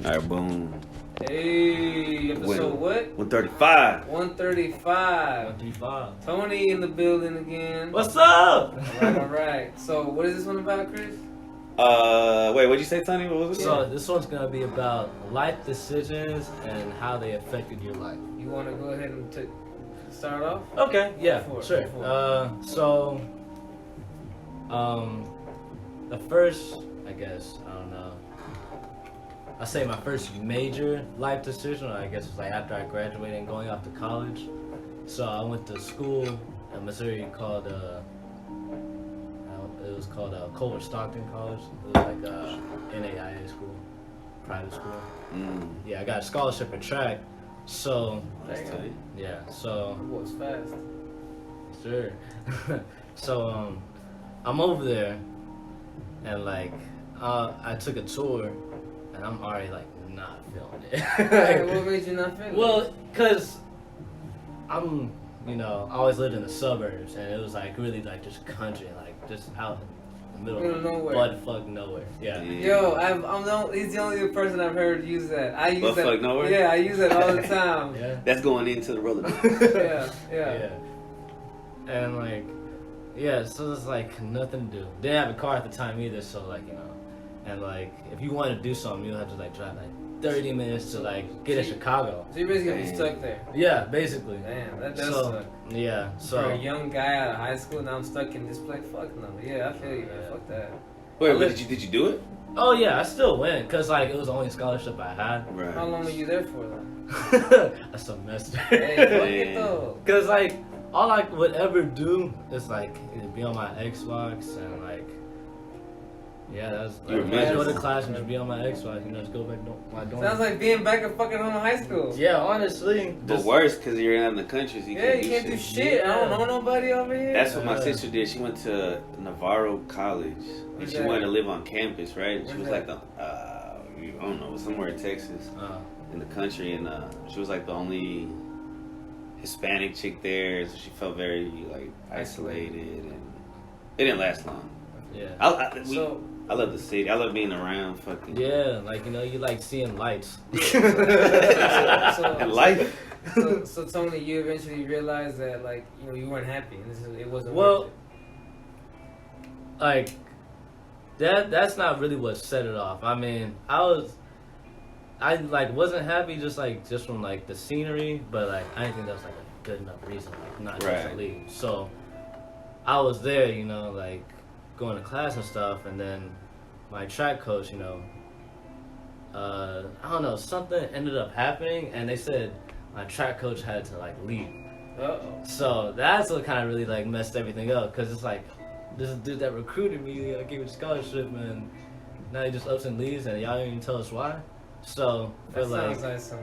Alright, boom. Hey, episode what? 135. 135. 135. Tony in the building again. What's up? Alright. So, what is this one about, Chris? Wait, what'd you say, Tony? What was it? So this one's gonna be about life decisions and how they affected your life. You want to go ahead and start off? Okay, yeah, sure. The first, I guess, I don't know. I say my first major life decision, I guess, was like after I graduated and going off to college. So I went to school in Missouri called it was called Culver Stockton College. It was like a NAIA school, private school. Yeah, I got a scholarship in track. So yeah, so It was fast. sure. So I'm over there, and like I took a tour, and I'm already like not feeling it. Hey, what made you not feel it? Well, cause I always lived in the suburbs, and it was like really like just country, like just out in the middle of nowhere. butt-fuck nowhere. Yeah. Yo, he's the only person I've heard use that. I use that. Butt-fuck nowhere? Yeah, I use that all the time. Yeah. That's going into the roller. Yeah. And like, yeah, so it's like nothing to do. Didn't have a car at the time either, so like, and like if you want to do something, you'll have to like drive like 30 minutes to like get to Chicago. So you're basically gonna be stuck there. Yeah, basically. Damn, that does suck. Yeah, so For a young guy out of high school, now I'm stuck in this place. Fuck no. Yeah, I feel you, man. Fuck that. Wait, but did you do it? Oh yeah, I still went, cause like it was the only scholarship I had. Right. How long were you there for, though? A semester. Hey, fuck it, though. Cause like all I would ever do is like either be on my Xbox and like, yeah, that's You were like, go to miserable. class and just be on my Xbox, just go back to my dorm. Sounds like being back at fucking home in high school. Yeah, honestly. But worse, because you're in the countries, you Yeah, you can't do shit. I don't know nobody over here. That's what my sister did. She went to Navarro College, and Where's she that? wanted to live on campus, right? She Where's was that? like I don't know, somewhere in Texas, in the country, and she was like the only Hispanic chick there, so she felt very like isolated, and it didn't last long. Yeah. I love the city. I love being around fucking. Yeah, like you like seeing lights. And life. So Tony, you eventually realized that like you weren't happy, and it wasn't. Well, worth like that's not really what set it off. I mean, I like wasn't happy just from like the scenery, but like I didn't think that was like a good enough reason, like not just to leave. So I was there, like going to class and stuff, and then my track coach, I don't know, something ended up happening, and they said my track coach had to like leave. Uh-oh. So that's what kind of really like messed everything up, because it's like this dude that recruited me, gave me a scholarship, and now he just ups and leaves, and y'all didn't even tell us why. So I That feel sounds like like some.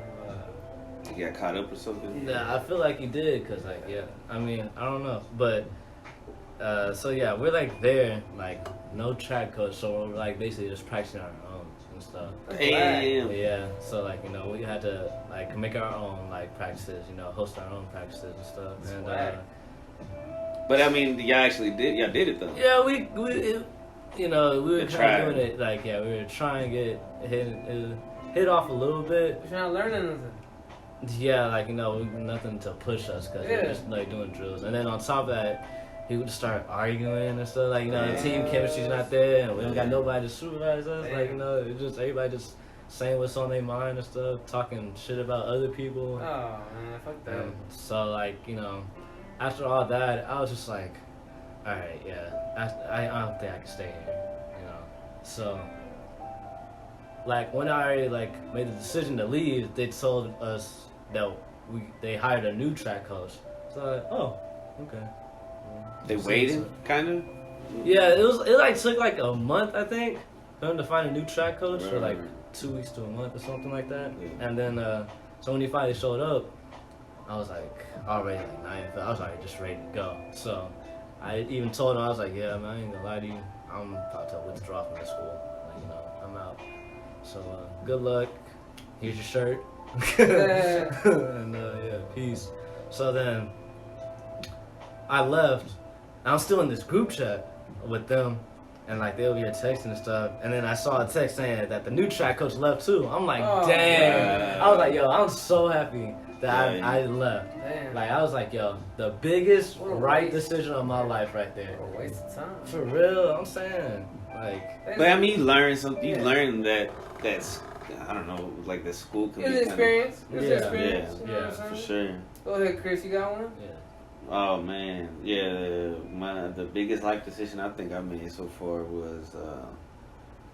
You got caught up or something? I feel like he did, cause like I mean I don't know, but so yeah, we're like there, like no track coach, so we're like basically just practicing our own and stuff. Damn. Yeah, so like we had to like make our own like practices, host our own practices and stuff. And But I mean, y'all did it though. yeah, we were kind tried. of doing it like we were trying to get hit off a little bit. You're not learning nothing. Yeah, like nothing to push us, because we're just like doing drills, and then on top of that, he would just start arguing and stuff. Like the team chemistry's not there, and we don't got nobody to supervise us. Like it's just everybody just saying what's on their mind and stuff, talking shit about other people. Oh man, fuck that. So like after all that, I was just like, all right, I don't think I can stay here, So like when I already like made the decision to leave, they told us that they hired a new track coach. So like, oh, okay. They waited, kind of. Yeah, it like took like a month, I think, for them to find a new track coach for like 2 weeks to a month or something like that. Yeah. And then so when he finally showed up, I was like already like I was already just ready to go. So I even told him, I was like, yeah, man, I ain't gonna lie to you, I'm about to withdraw from the school. Like, I'm out. So good luck. Here's your shirt. And peace. So then I left. I'm still in this group chat with them, and like they over here texting and stuff. And then I saw a text saying that the new track coach left too. I'm like, Oh, dang. man. I was like, yo, I'm so happy that Yeah. I left. Damn. Like I was like, yo, the biggest What a right waste. decision of my life right there. What a waste of time. For real, I'm saying. Like, But I mean, you learn something. You Yeah. learn that's I don't know, like the school can It's be an experience. It's an Yeah. experience. You know Yeah. what I'm for saying? sure. Go ahead, Chris. You got one? yeah. Oh man, yeah. The biggest life decision I think I made so far was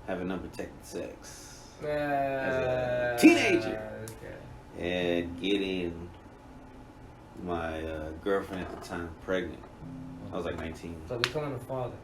having unprotected sex a teenager. Okay. and getting my girlfriend at the time pregnant. I was like 19. So becoming a father.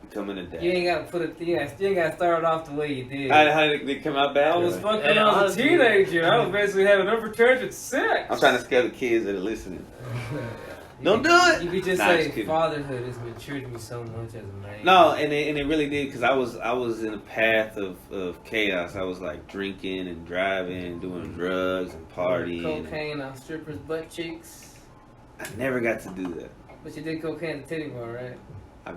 Becoming a dad. You ain't got to put it. You ain't got to start off the way you did. How did it come out bad? I was Really? fucking. Hey, I was honestly- a teenager. I was basically having unprotected sex. I'm trying to scare the kids that are listening. You Don't could- do it! You could just Nah, say just kidding. fatherhood has matured me so much as a man. No, and it really did because I was in a path of chaos. I was like drinking and driving, doing drugs and partying. Cocaine on strippers' butt cheeks. I never got to do that. But you did cocaine at the titty bar, right?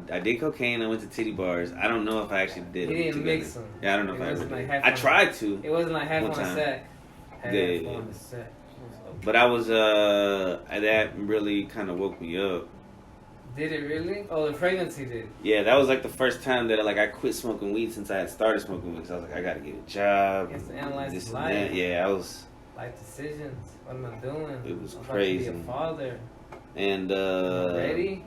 I did cocaine. I went to titty bars. I don't know if I actually did. You them didn't together. mix them. Yeah, I don't know It if I ever wasn't did. like half I on- tried to, It wasn't like half One on time. the sack. Half Yeah. on the sack. It was okay. but I was that really kind of woke me up. Did it really? Oh, the pregnancy did. Yeah, that was like the first time that I quit smoking weed since I had started smoking weed. So I was like, I gotta get a job. You have to analyze this his and life. that. Yeah, I was, Life decisions. What am I doing? It was I'm crazy. About to be a father. and Ready?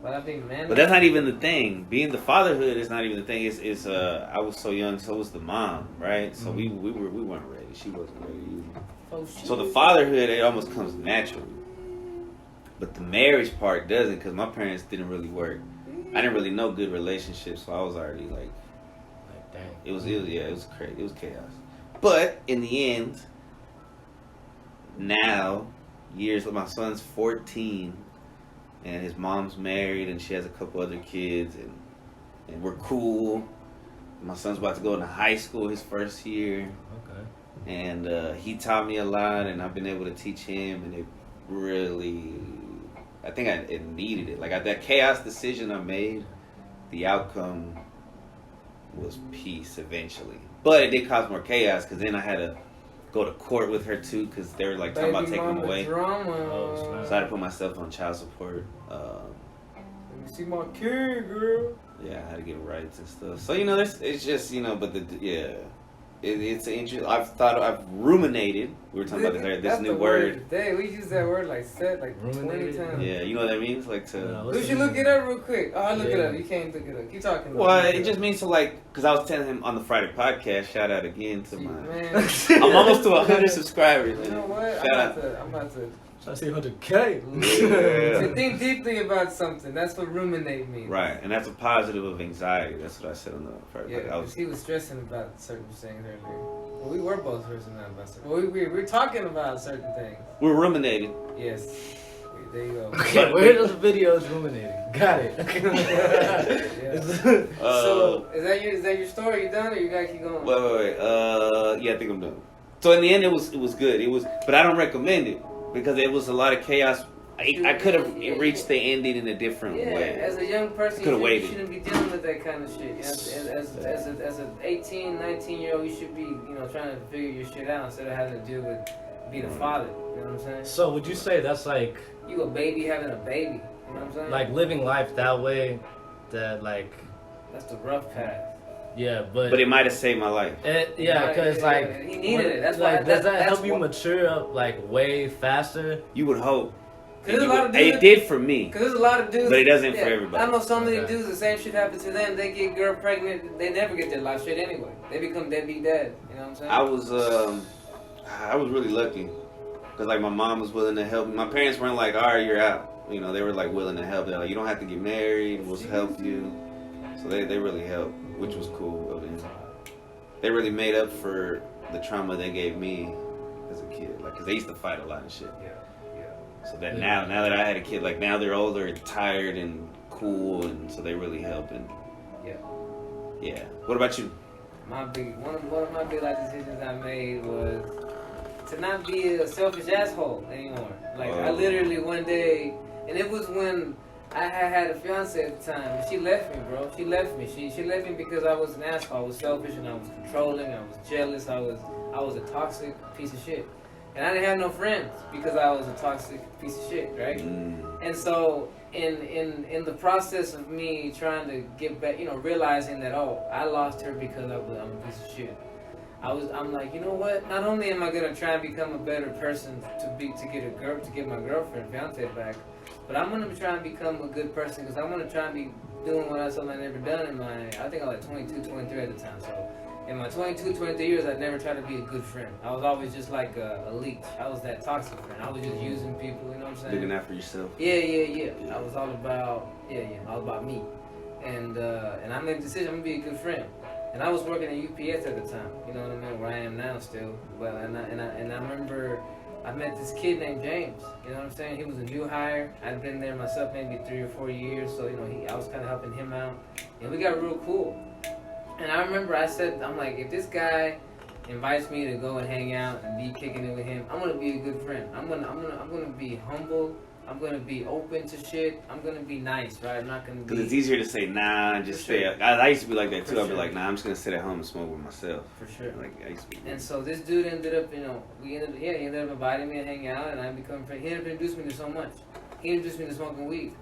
But I being man. But that's not even the thing. Being the fatherhood is not even the thing. It's I was so young, so was the mom, right? So we weren't ready. She wasn't ready either. Oh, shit. So the fatherhood, it almost comes naturally. But the marriage part doesn't, because my parents didn't really work. I didn't really know good relationships, so I was already like, Dang. it was crazy, it was chaos. But in the end, now, my son's 14, and his mom's married, and she has a couple other kids, and we're cool. My son's about to go into high school his first year. Okay. And he taught me a lot, and I've been able to teach him, and it really, I think it needed it. Like that chaos decision I made, the outcome was peace eventually. But it did cause more chaos because then I had to go to court with her too because they were like talking about taking him away. Drama. Oh, So I had to put myself on child support. Let me see my kid, girl. Yeah, I had to get rights and stuff. So it's just but it's interesting. I've ruminated. We were talking about this That's new the word. today. We use that word like 20 Ruminated? times. Yeah, you know what that means? Like to. No. We should look it up real quick. Oh, look it Yeah. up. You can't look it up. Keep talking. Well, it just means to because I was telling him on the Friday podcast. Shout out again to my. Man. I'm almost to 100 subscribers. You know Man. what? Shout I'm about to. I see 100K. To think deeply about something. That's what ruminate means. Right, and that's a positive of anxiety. That's what I said on the Friday. Yeah, podcast. I 'cause was. he was stressing about certain things earlier. Well, we were both stressing out about certain. Well, we're talking about certain things. We're ruminating. Yes. There you go. Okay, where are those videos ruminating? Got it. Yeah. So is that your story? You done or you gotta keep going? Wait. Yeah, I think I'm done. So in the end, it was good. But I don't recommend it because it was a lot of chaos. I could have reached the ending in a different way. As a young person, Could've you waited. shouldn't be dealing with that kind of shit. As an 18, 19-year-old, you should be trying to figure your shit out instead of having to deal with being a father. You know what I'm saying? So would you say that's like You a baby having a baby. You know what I'm saying? like living life that way? That like That's the rough path. yeah, but But it might have saved my life. because like he needed it. That's like why. does that that's help you why- mature up like way faster? You would hope. There's a lot of dudes. It did for me. Cause there's a lot of dudes. But it doesn't for everybody. I know so many Okay. dudes. The same shit happens to them. They get girl pregnant. They never get their life straight anyway. They become deadbeat dad. You know what I'm saying? I was really lucky because like my mom was willing to help me. My parents weren't like, all right, you're out. They were like willing to help. They're like, you don't have to get married. We'll help you. So they really helped, which was cool of them. They really made up for the trauma they gave me as a kid. Like, cause they used to fight a lot and shit. Yeah. So that now that I had a kid, like now they're older and tired and cool, and so they really help. And yeah. What about you? One of my big life decisions I made was to not be a selfish asshole anymore. Like I literally one day, and it was when I had a fiance at the time. And she left me, bro. She left me. She left me because I was an asshole. I was selfish and I was controlling. I was jealous. I was a toxic piece of shit. And I didn't have no friends because I was a toxic piece of shit, right? And so in the process of me trying to get back, realizing that, oh, I lost her because I'm a piece of shit. I'm like, you know what? Not only am I gonna try and become a better person to get my girlfriend, fiance back, but I'm gonna try and become a good person because I'm gonna try and be doing what I've never done in my, I think I was like 22, 23 at the time. So in my 22, 23 years, I'd never tried to be a good friend. I was always just like a leech. I was that toxic friend. I was just using people, you know what I'm saying? Looking out for yourself. Yeah. I was all about, all about me. And I made the decision, I'm gonna be a good friend. And I was working at UPS at the time, you know what I mean, where I am now still. Well, and I remember I met this kid named James, you know what I'm saying? He was a new hire. I'd been there myself maybe 3 or 4 years, so, I was kind of helping him out. And we got real cool. And I remember I'm like, if this guy invites me to go and hang out and be kicking it with him, I'm gonna be a good friend. I'm gonna be humble. I'm gonna be open to shit. I'm gonna be nice, right? I'm not gonna be. Because it's easier to say nah and just stay. I used to be like that too. I'd be like, nah, I'm just gonna sit at home and smoke with myself. For sure. Like I used to be. And so this dude ended up, he ended up inviting me to hang out, and I become friends. He ended up introducing me to so much. He introduced me to smoking weed.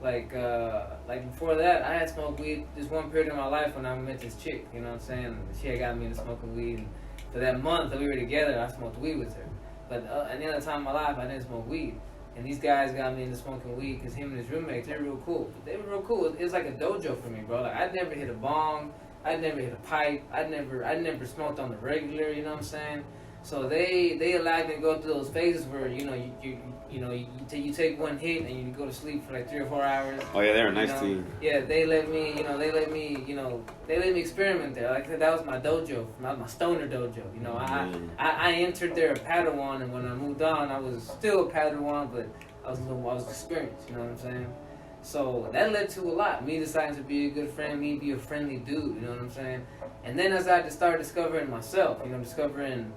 Like before that, I had smoked weed this one period of my life when I met this chick. You know what I'm saying? She had got me into smoking weed. And for that month that we were together, I smoked weed with her. But at the other time of my life, I didn't smoke weed. And these guys got me into smoking weed because him and his roommates, they're real cool. They were real cool. It was like a dojo for me, bro. Like I'd never hit a bong, I'd never hit a pipe, I'd never smoked on the regular. You know what I'm saying? So they allowed me to go through those phases where you take one hit and you go to sleep for like 3 or 4 hours. Oh yeah, they were nice to you. Yeah, they let me experiment there. Like that was my dojo, my stoner dojo. I entered there a Padawan, and when I moved on, I was still a Padawan, but I was experienced. You know what I'm saying? So that led to a lot. Me deciding to be a good friend, me be a friendly dude. You know what I'm saying? And then as I started discovering myself, discovering.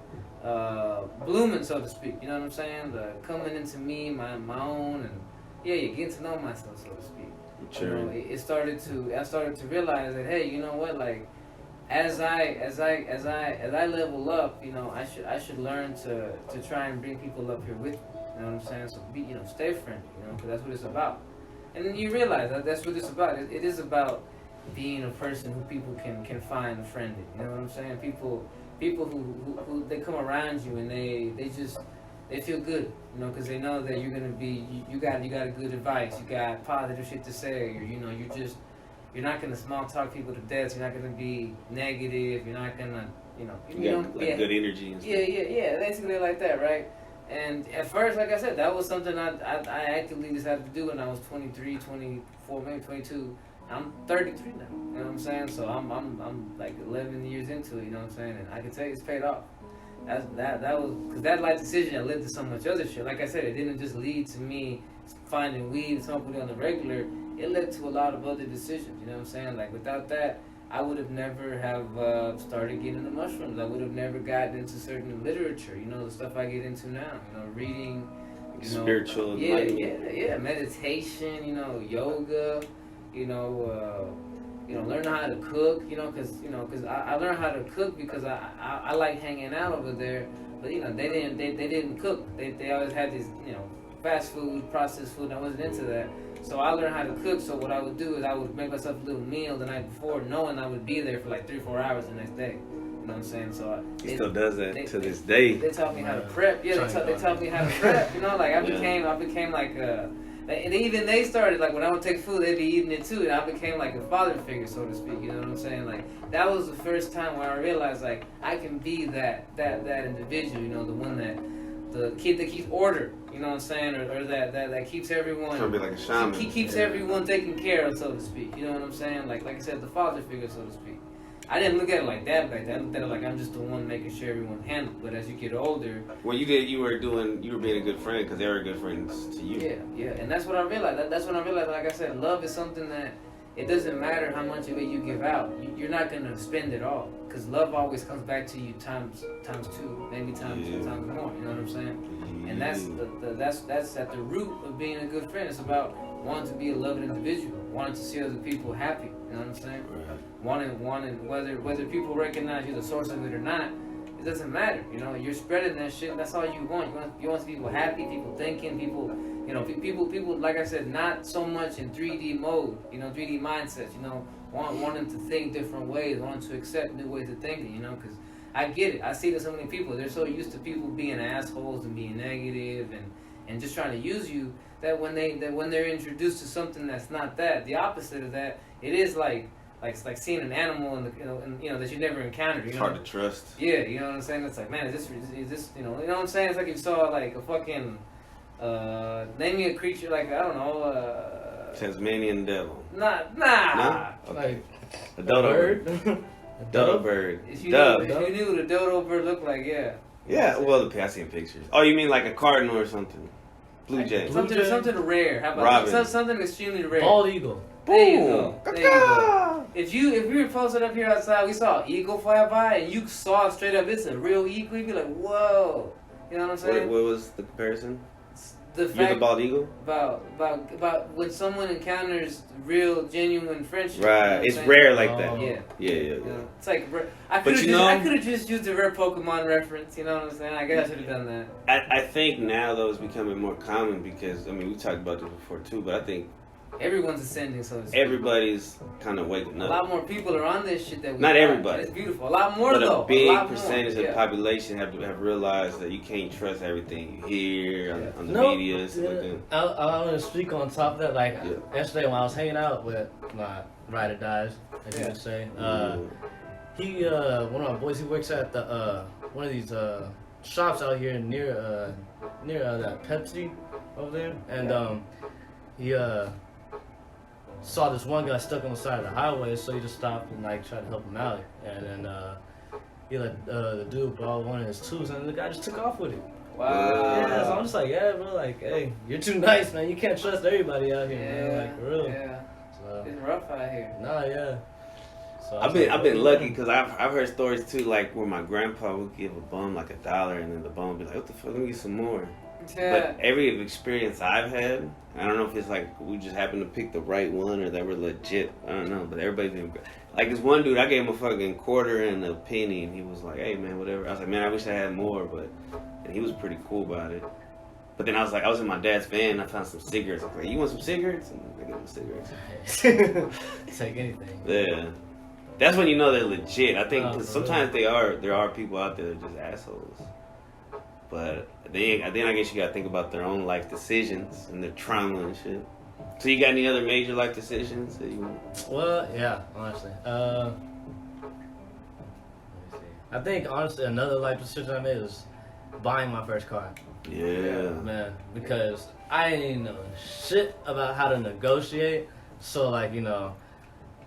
Blooming, so to speak, you know what I'm saying? Coming into me, my own, and getting to know myself, so to speak. Sure. I started to realize that, hey, you know what? Like, as I level up, I should learn to try and bring people up here with me. You know what I'm saying? So stay friendly, because that's what it's about. And then you realize that's what it's about. It is about being a person who people can find friendly. You know what I'm saying? People who they come around you and they feel good, because they know that you're gonna be you got a good advice, you got positive shit to say, or you're not gonna small talk people to death, you're not gonna be negative, you're not gonna good energy and stuff. Yeah, basically like that, right? And at first, like I said, that was something I actively decided to do when I was 23, 24, maybe 22. I'm 33 now, you know what I'm saying? So I'm like 11 years into it, you know what I'm saying? And I can tell you it's paid off. That was, because that life decision led to so much other shit. Like I said, it didn't just lead to me finding weed and smoking on the regular. It led to a lot of other decisions, you know what I'm saying? Like without that, I would have never have started getting into mushrooms. I would have never gotten into certain literature, the stuff I get into now, reading, spiritual, meditation, yoga. Learn how to cook, because I learned how to cook because I like hanging out over there, but they didn't cook. They always had this, fast food, processed food. I wasn't into that, so I learned how to cook. So what I would do is I would make myself a little meal the night before, knowing I would be there for like 3 or 4 hours the next day. You know what I'm saying? So he still does that to this day. They taught me how to prep. Yeah, they taught me how to prep. I became like a. And even they started, like, when I would take food, they'd be eating it too, and I became like a father figure, so to speak, you know what I'm saying? Like, that was the first time where I realized, like, I can be that individual, the one the kid that keeps order, you know what I'm saying? Or that keeps everyone... Trying to be like a shaman. He keeps everyone taken care of, so to speak, you know what I'm saying? Like I said, the father figure, so to speak. I didn't look at it like that back then. I looked at it like I'm just the one making sure everyone handled. But as you get older, well, you were being a good friend because they were good friends to you. Yeah, and that's what I realized. That's when I realized, like I said, love is something that it doesn't matter how much of it you give out. You're not gonna spend it all, because love always comes back to you times 2, maybe times more. You know what I'm saying? And that's at the root of being a good friend. It's about wanting to be a loving individual, wanting to see other people happy. You know what I'm saying? Right. Wanting whether people recognize you the source of it or not, it doesn't matter. You know, you're spreading that shit. That's all you want. You want to see people happy, people thinking, people. You know, people. Like I said, not so much in 3D mode. You know, 3D mindsets. You know, wanting to think different ways, wanting to accept new ways of thinking. You know, because I get it. I see that so many people. They're so used to people being assholes and being negative and just trying to use you that when they're introduced to something that's not that, the opposite of that, it is like it's like seeing an animal that you never encountered. It's hard to trust. Yeah, you know what I'm saying? It's like, man, is this you know what I'm saying? It's like you saw like a fucking name me a creature like I don't know Tasmanian devil. Nah. No? Okay. Like A dodo bird. A Dodo bird. If you Dove. knew what a dodo bird looked like, yeah. Yeah, well, I seen pictures. Oh, you mean like a cardinal or something? Blue jay. Something rare. How about Robin. something extremely rare? bald eagle. There you go. There you go. If we were posted up here outside, we saw an eagle fly by, and you saw straight up, it's a real eagle, you'd be like, whoa. You know what I'm saying? What was the comparison? The You're fact the bald eagle? about when someone encounters real, genuine friendship. Right. You know what It's I'm saying? rare like that. Yeah. Yeah. You know, it's like I But could you know- have just used a rare Pokemon reference. You know what I'm saying? I guess I should have done that. I think now, though, it's becoming more common because, I mean, we talked about this before, too, but I think Everyone's ascending, so to speak. everybody's kind of waking A up. lot more people are on this shit that we Not are, everybody. and it's beautiful. A lot more But though. a big lot percentage more. of the population have realized that you can't trust everything you hear on the media and stuff like that. I want to speak on top of that. Like Yeah. yesterday when I was hanging out with my ride or dies, as you would say, he one of my boys, he works at the one of these shops out here near that Pepsi over there, and he saw this one guy stuck on the side of the highway, so he just stopped and like tried to help him out, and then he let the dude borrow one of his tools, and the guy just took off with it. Wow. Yeah, so I'm just like, yeah, bro, like, hey, you're too nice, man. You can't trust everybody out here, man. Like, for real. Yeah. So, It's rough out here. nah, yeah. So I've been lucky because I've heard stories too, like where my grandpa would give a bum like $1, and then the bum would be like, "What the fuck? Let me get some more." Yeah. But every experience I've had, I don't know if it's like we just happened to pick the right one or they were legit. I don't know, but everybody's been like this one dude. I gave him a fucking quarter and a penny, and he was like, "Hey man, whatever." I was like, "Man, I wish I had more," and he was pretty cool about it. But then I was in my dad's van, and I found some cigarettes. I was like, "You want some cigarettes?" And I gave him cigarettes. Take anything. Yeah. That's when you know they're legit. I think 'cause for sometimes there are people out there that are just assholes. But then I guess you gotta think about their own life decisions and their trauma and shit. So you got any other major life decisions that you? Well, yeah, honestly. Let me see. I think, honestly, another life decision I made was buying my first car. Yeah. Man, because I didn't know shit about how to negotiate. So, like, you know,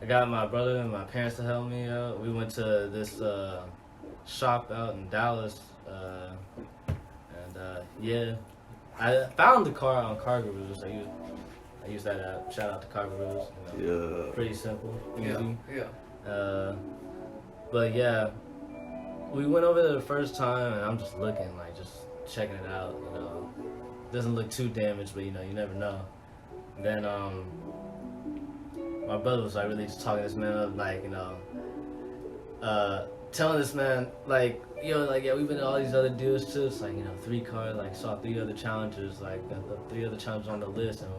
I got my brother and my parents to help me out. We went to this shop out in Dallas. Yeah, I found the car on Car Gurus. I used that app. Shout out to Car Gurus. You know, Yeah. pretty simple, easy. Yeah. But yeah, we went over there the first time, and I'm just looking, like, just checking it out. You know, doesn't look too damaged, but you know, you never know. And then my brother was like really just talking this man up, like, you know, telling this man, like, yo, like, yeah, we've been to all these other deals too. It's like, you know, 3 cars, like, saw 3 other challengers, like, the 3 other challengers on the list, and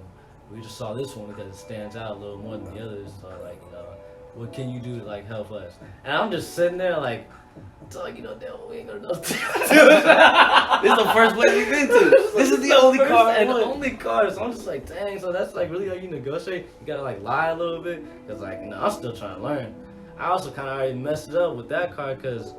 we just saw this one because it stands out a little more than the others. So, like, you know, what can you do to, like, help us? And I'm just sitting there, like, you know, damn, we ain't gonna know. This is the first place we've been to. This is the only car and only car. So I'm just like, dang. So that's like really how you negotiate. You gotta like lie a little bit, cause like, you know, I'm still trying to learn. I also kind of already messed it up with that car, cause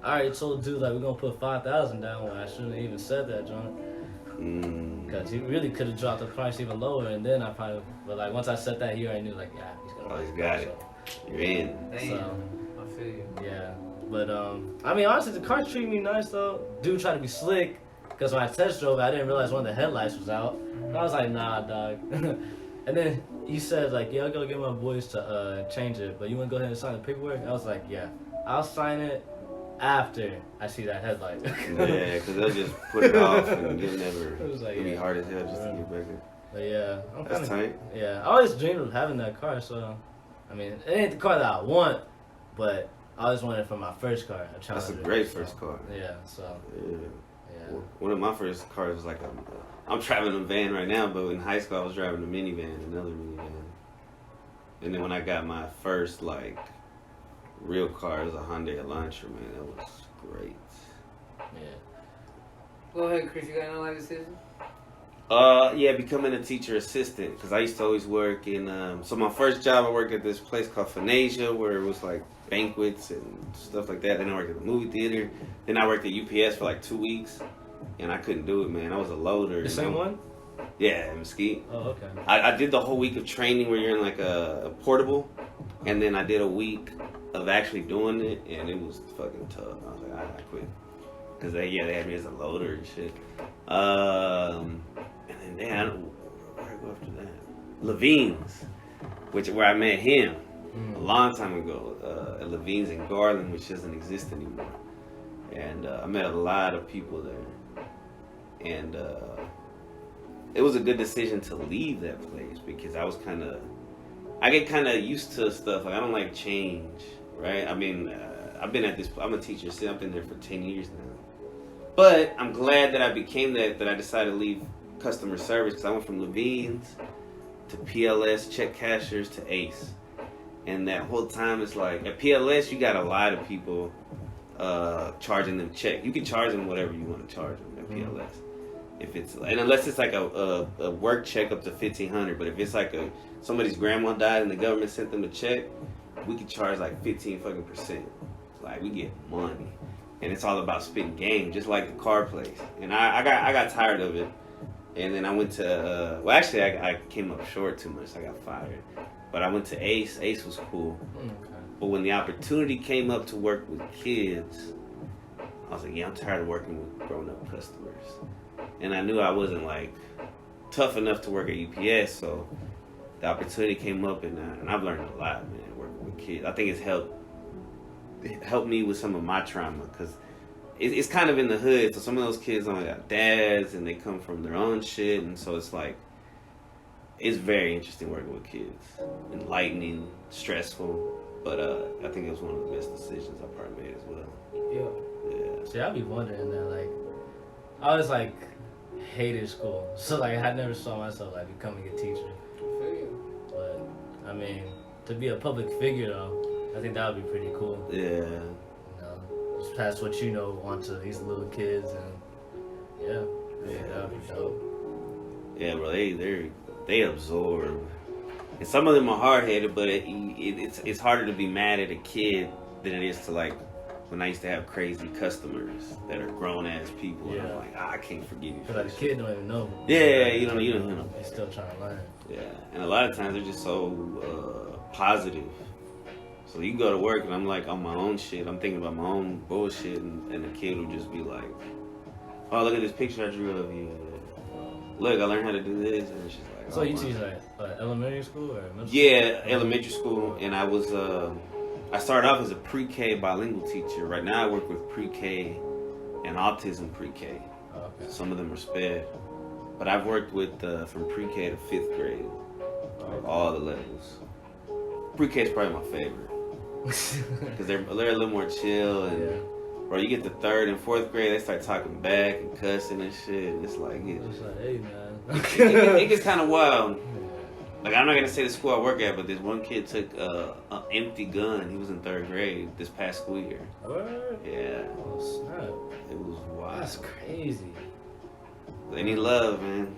I already told the dude like we're gonna put 5,000 down when I shouldn't have even said that, John. Cause he really could have dropped the price even lower, and then I probably. But like once I said that, he already knew like, yeah, he's gonna. Oh, he's got it. You're in. So, I feel you. yeah. But, I mean, honestly, the car treated me nice, though. Dude tried to be slick, because when I test drove it, I didn't realize one of the headlights was out. And I was like, nah, dog. And then he said, like, yeah, I'll go get my boys to change it, but you want to go ahead and sign the paperwork? I was like, yeah, I'll sign it after I see that headlight. Yeah, because they'll just put it off, and you'll never. It was like, It'll be yeah. hard as hell just to get back in. But yeah, That's tight. Yeah, I always dreamed of having that car. So, I mean, it ain't the car that I want, but I always wanted it for my first car. That's a great first car. Yeah. So. Yeah. One of my first cars was like I'm driving a van right now, but in high school I was driving a minivan, another minivan. And then when I got my first like real car, it was a Hyundai Elantra, man. That was great. Yeah. Go ahead, Chris. You got no life decision? Yeah, becoming a teacher assistant, because I used to always work in. So my first job, I worked at this place called Phonasia, where it was like banquets and stuff like that. Then I worked at the movie theater. Then I worked at UPS for like 2 weeks, and I couldn't do it, man. I was a loader. The same one? Yeah, in Mesquite. Oh, okay. I did the whole week of training where you're in like a portable, and then I did a week of actually doing it, and it was fucking tough. I was like, I quit. Because they had me as a loader and shit. And then, where I go after that? Levine's, where I met him a long time ago. At Levine's in Garland, which doesn't exist anymore. And I met a lot of people there. And it was a good decision to leave that place because I get kind of used to stuff. Like, I don't like change, right? I mean, I've been at this, I'm a teacher, so I've been there for 10 years now. But I'm glad that I became that I decided to leave customer service because I went from Levine's to PLS, check cashiers, to Ace. And that whole time it's like, at PLS, you got a lot of people charging them check. You can charge them whatever you want to charge them at PLS. If it's, and unless it's like a work check up to $1,500, but if it's like somebody's grandma died and the government sent them a check, we could charge like 15%. Like, we get money. And it's all about spitting game, just like the car place. And I got tired of it. And then I went to, I came up short too much. So I got fired. But I went to Ace. Ace was cool. Okay. But when the opportunity came up to work with kids, I was like, yeah, I'm tired of working with grown-up customers. And I knew I wasn't, like, tough enough to work at UPS. So the opportunity came up, and I've learned a lot, man, working with kids. I think it's helped me with some of my trauma because it's kind of in the hood. So some of those kids only got dads and they come from their own shit, and so it's like it's very interesting working with kids. Enlightening, stressful, but I think it was one of the best decisions I probably made as well. Yeah. See, I'd be wondering that, like, I always like hated school, so like I never saw myself like becoming a teacher. But I mean, to be a public figure though, I think that would be pretty cool. Yeah. You know, just pass what you know on to these little kids, and that would be dope. Yeah, bro, they absorb, and some of them are hard headed, but it's harder to be mad at a kid than it is to like when I used to have crazy customers that are grown ass people, and I'm like, I can't forgive you. Because like the kid don't even know. Yeah, you don't know. They're still trying to learn. Yeah, and a lot of times they're just so positive. So you go to work and I'm like on my own shit. I'm thinking about my own bullshit, and the kid will just be like, "Oh, look at this picture I drew of you. Look, I learned how to do this." And she's like, "So you teach like elementary school or middle school?" Yeah, elementary school, and I started off as a pre-K bilingual teacher. Right now I work with pre-K and autism pre-K. Oh, okay. Some of them are sped, but I've worked with from pre-K to 5th grade, all the levels. Pre-K is probably my favorite. Because they're a little more chill, and bro, you get to 3rd and 4th grade, they start talking back and cussing and shit. It's like, hey man, it gets kind of wild. Like, I'm not gonna say the school I work at, but this one kid took an empty gun. He was in 3rd grade this past school year. What? Yeah. Oh snap! It was wild. That's crazy. They need love, man.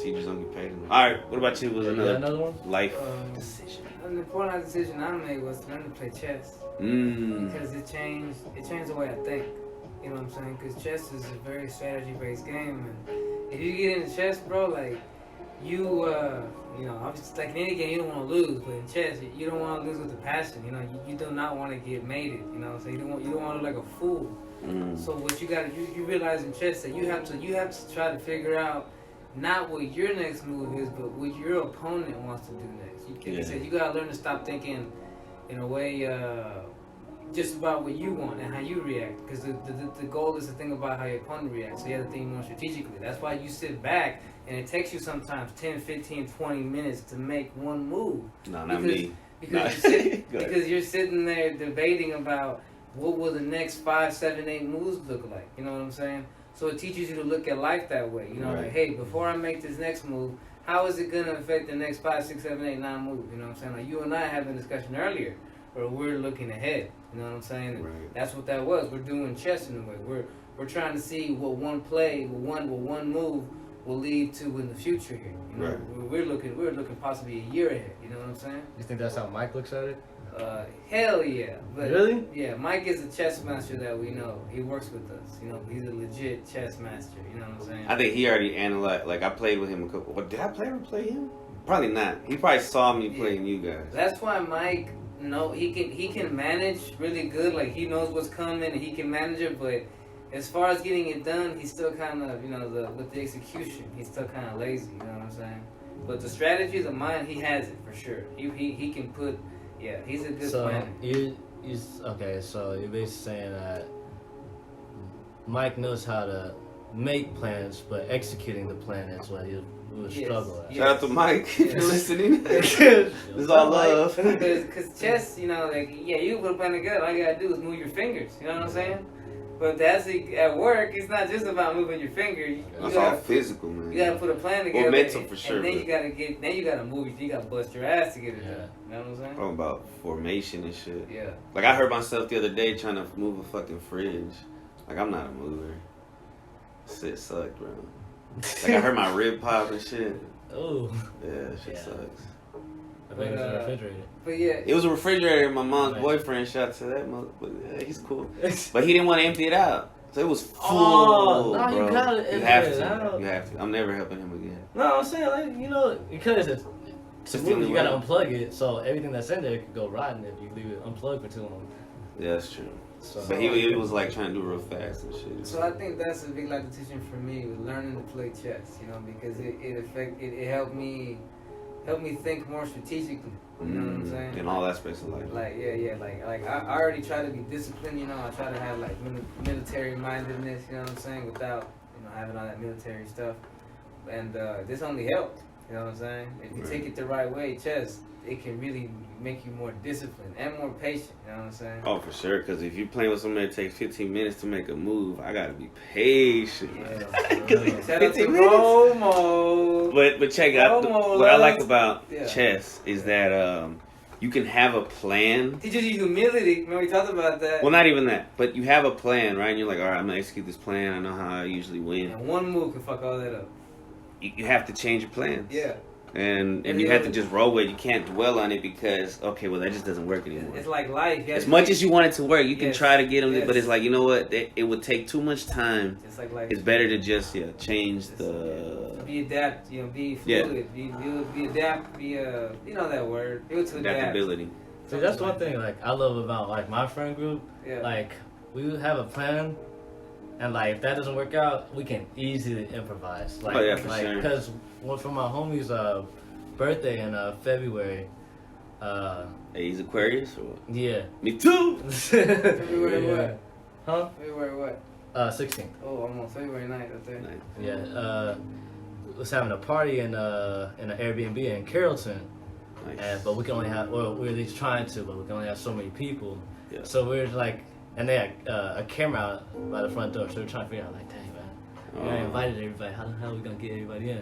Teachers don't get paid enough. All right, what about you? Was another one? Life decision? An important decision I made was to learn to play chess. Because it changed the way I think. You know what I'm saying? Because chess is a very strategy-based game, and if you get into chess, bro, like you know, obviously, like in any game, you don't want to lose, but in chess, you don't want to lose with the passion. You know, you do not want to get mated. You know, so you don't want to look like a fool. So what you got to you realize in chess that you have to try to figure out not what your next move is, but what your opponent wants to do next. Like you said, you gotta learn to stop thinking in a way, just about what you want and how you react. Because the goal is to think about how your opponent reacts. So you have to think more strategically. That's why you sit back and it takes you sometimes 10, 15, 20 minutes to make one move. No, not me. Because you're sitting there debating about what will the next 5, 7, 8 moves look like. You know what I'm saying? So it teaches you to look at life that way. You know, right. like, hey, before I make this next move, how is it going to affect the next 5, 6, 7, 8, 9 moves? You know what I'm saying? Like you and I had a discussion earlier where we're looking ahead. You know what I'm saying? Right. That's what that was. We're doing chess in a way. We're trying to see what one play, what one move will lead to in the future here. You know, right. we're looking possibly a year ahead. You know what I'm saying? You think that's how Mike looks at it? Hell yeah. But really? Yeah, Mike is a chess master that we know. He works with us. You know, he's a legit chess master. You know what I'm saying? I think he already analyzed. Like I played with him a couple. But did I ever play him? Probably not. He probably saw me playing you guys. That's why Mike. No, he can manage really good. Like he knows what's coming and he can manage it. But as far as getting it done, he's still kind of with the execution. He's still kind of lazy. You know what I'm saying? But the strategies of mine, he has it for sure. He can put. Yeah, he's a good planner. Okay, so you're basically saying that Mike knows how to make plans, but executing the plan is what he will struggle at. Shout out to Mike if you're listening. This is all love. Because chess, like, you put a plan together, all you gotta do is move your fingers. You know what I'm saying? But that's at work. It's not just about moving your finger. It's all physical, man. You gotta put a plan together. Well, mental for sure. And then you gotta move. You gotta bust your ass to get it done. You know what I'm saying? Talking about formation and shit. Yeah. Like I heard myself the other day trying to move a fucking fridge. Like I'm not a mover. Shit sucked, bro. Like I heard my rib pop and shit. Oh. Yeah, shit sucks. I think it was a refrigerator. But yeah, it was a refrigerator. My mom's boyfriend shot to that mother, but he's cool. But he didn't want to empty it out, so it was full. No, bro. You gotta you have to. You have to. I'm never helping him again. No, I'm saying because it's to move it, you gotta unplug it, so everything that's in there could go rotten if you leave it unplugged for too long. Yeah, that's true. So, but he was like trying to do real fast and shit. So I think that's a big life decision for me with learning to play chess. Because it helped me think more strategically. You know what I'm saying? In all aspects of life. Like Like I already try to be disciplined. I try to have like military mindedness. You know what I'm saying? Without having all that military stuff. And this only helped. You know what I'm saying? If you take it the right way, chess, it can really make you more disciplined and more patient. You know what I'm saying? Oh, for sure. Because if you're playing with somebody that takes 15 minutes to make a move, I gotta be patient. Yeah. Shout out to Romo. But check it out. What I like about chess is that you can have a plan. Teaches you humility. Remember we talked about that. Well, not even that. But you have a plan, right? And you're like, all right, I'm gonna execute this plan. I know how I usually win. And one move can fuck all that up. You have to change your plans. Yeah. And you have to just roll with it. You can't dwell on it because, okay, well, that just doesn't work anymore. It's like life. As much as you want it to work, you can try to get them, but it's like, you know what? It would take too much time. It's like life. It's better to just, change the... Be adapt, be fluid. Be adapt, that word. Adaptability. See, that's one thing, I love about, my friend group. Yeah. We would have a plan. And if that doesn't work out, we can easily improvise. For sure. Because for my homie's birthday in February. Hey, he's Aquarius or what? Yeah. Me too. February what? Huh? February what? 16th. Oh, I'm on February 9th, I think. Yeah. Was having a party in an Airbnb in Carrollton. Nice. But we can only have, we're at least trying to, but we can only have so many people. Yeah. So we're and they had a camera out by the front door, so we're trying to figure out, dang, man, we invited everybody. How the hell are we gonna get everybody in?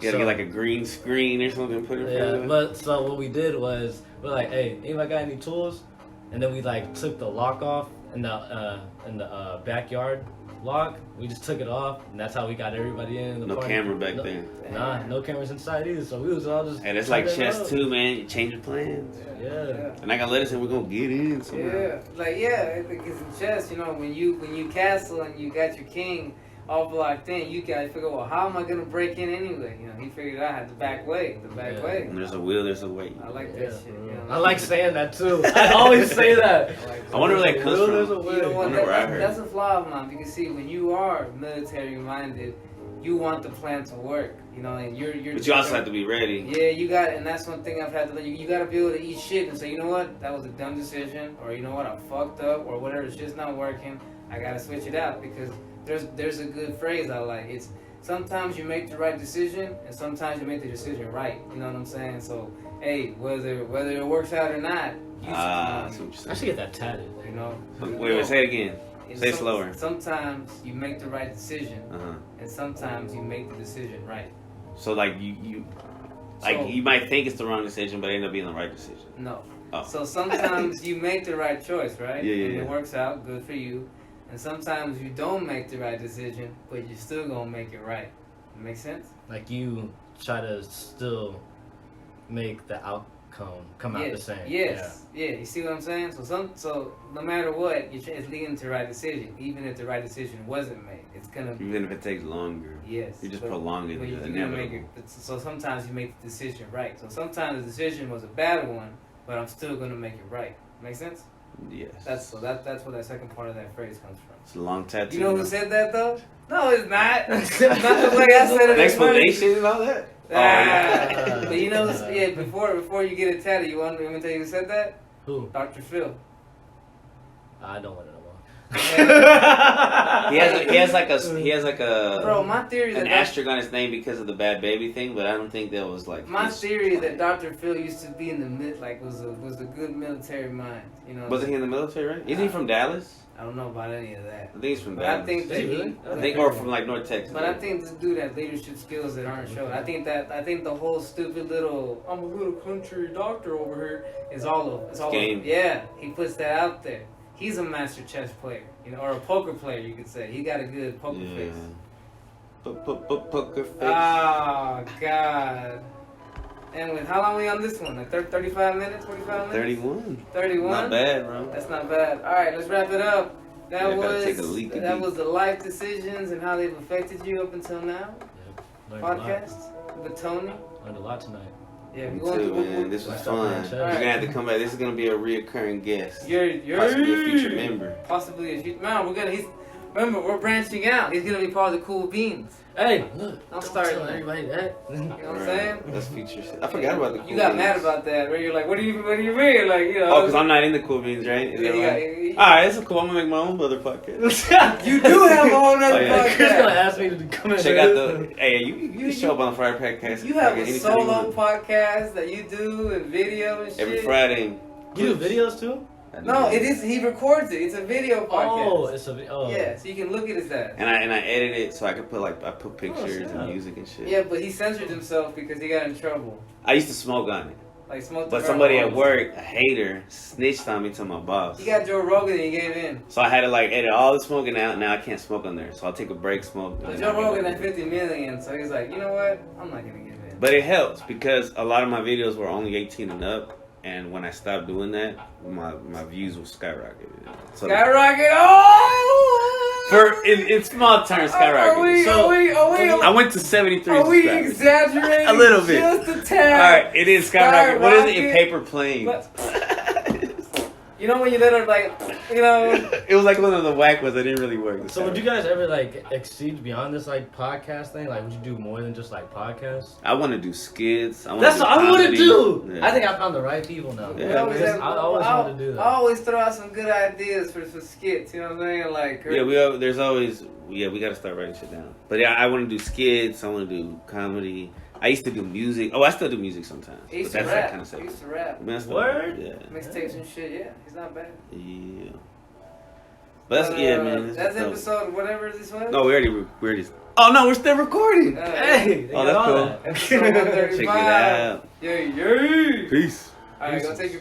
You gotta get a green screen or something put in front of it. But so what we did was we're like, hey, anybody got any tools? And then we took the lock off in the backyard lock. We just took it off, and that's how we got everybody in. No party. Camera back then. Nah, no cameras inside either. So we was all just. And it's like chess too, man. You change your plans. Yeah. And I gotta let us in. We're gonna get in somehow. Yeah. Because in chess, when you castle and you got your king all blocked in, you gotta figure, well, how am I gonna break in anyway? He figured out the back way. And there's a will, there's a way. I like that shit. I like saying that too. I always say that. I wonder where that comes from. You know what? That's a flaw of mine. Because see, when you are military minded, you want the plan to work, you know, and you're. But you also have to be ready. Yeah, you got, and that's one thing I've had to learn. You got to be able to eat shit and say, you know what, that was a dumb decision, or you know what, I fucked up, or whatever. It's just not working. I gotta switch it out because there's a good phrase I like. It's sometimes you make the right decision, and sometimes you make the decision right. You know what I'm saying? So, hey, whether it works out or not, I should get that tatted. You know. Wait, say it again. Say slower. Sometimes you make the right decision, and sometimes you make the decision right. So like you might think it's the wrong decision, but it end up being the right decision. No. Oh. So sometimes you make the right choice, right? Yeah. And it works out, good for you. And sometimes you don't make the right decision, but you're still gonna make it right. Make sense? Like you try to still make the outcome come out the same. Yes. Yeah. You see what I'm saying? So no matter what, it's leading to the right decision. Even if the right decision wasn't made, it's gonna. Even if it takes longer. Yes. You're just prolonging the inevitable. So sometimes you make the decision right. So sometimes the decision was a bad one, but I'm still gonna make it right. Make sense? Yes. That's where that second part of that phrase comes from. It's a long tattoo. You know who said that though? No, it's not. It's not the way I said it. An explanation and all that. But you know, before you get a tattoo, you want me to tell you who said that? Who? Dr. Phil. I don't want to know. He has like a Bro, my theory is an that asterisk on his name because of the bad baby thing, but I don't think that was like my theory is that Dr. Phil used to be in the was a good military mind. You know. Wasn't he in the military, right? Isn't he from Dallas? I don't know about any of that. I think he's from But Dallas. I think that or from like North Texas. But I think this dude has leadership skills that aren't shown. I think the whole stupid little I'm a little country doctor over here is all game. Yeah, he puts that out there. He's a master chess player, you know, or a poker player, you could say. He got a good poker face. Poker face. Oh God. And with how long are we on this one? Like 35 minutes, 45 minutes? 31. 31? Not bad, bro. That's not bad. All right, let's wrap it up. That was the life decisions and how they've affected you up until now. Yep. Podcast with Tony. Learned a lot tonight. Yeah, Me too, man. This was fun. You're gonna have to come back. This is gonna be a reoccurring guest. You're possibly a future member. Possibly a future. Man, remember, we're branching out. He's gonna be part of the Cool Beans. Hey, look! I'll start tell everybody that. You know what I'm saying? That's future shit. I forgot about the Cool You got Beans. mad about that, where you're like, what do you mean? Like, you know. Oh, because I'm not in the Cool Beans, right? Is that right? Alright, it's cool. I'm gonna make my own other podcast. You do have a whole nother podcast. Chris gonna ask me to come in. Check out the. Hey, you show up on the Friday podcast. You have a solo podcast that you do and video and shit. Every Friday. You do videos too? No, it is. He records it. It's a video podcast. Oh, it's a video. Oh. Yeah, so you can look at his ass. And I edit it so I can put pictures and music and shit. Yeah, but he censored himself because he got in trouble. I used to smoke on it. Like smoked. But somebody at work, a hater, snitched on me to my boss. He got Joe Rogan and he gave in. So I had to like edit all the smoking out. Now I can't smoke on there. So I'll take a break, smoke. But Joe Rogan had 50 million, so he's like, you know what? I'm not gonna give in. But it helps because a lot of my videos were only 18 and up. And when I stopped doing that, my views will skyrocket. So Skyrocket! Oh! For in small terms, skyrocket. I went to 73 Are we subscribers. exaggerating? A little bit. Just a tad. Alright, it is skyrocket. What is it in paper planes? You know when you let her like, you know. It was like one of the whack ones that didn't really work. So would you guys ever like exceed beyond this like podcast thing? Like would you do more than just like podcasts? I want to do skits. That's what I want to do. Yeah. I think I found the right people now. Yeah. I always wanted to do that. I always throw out some good ideas for skits. You know what I'm saying? Like there's always we got to start writing shit down. But yeah, I want to do skits. I want to do comedy. I used to do music. Oh, I still do music sometimes. He used but to that's rap. that kind of stuff. He used to rap. Word? Yeah. Mixtapes and shit. Yeah, he's not bad. Yeah. But that's man. That's episode whatever this was. No, we already. Oh no, we're still recording. Hey, oh, that's cool. Episode 135. Check it out. Yay. Peace. All right, go take your.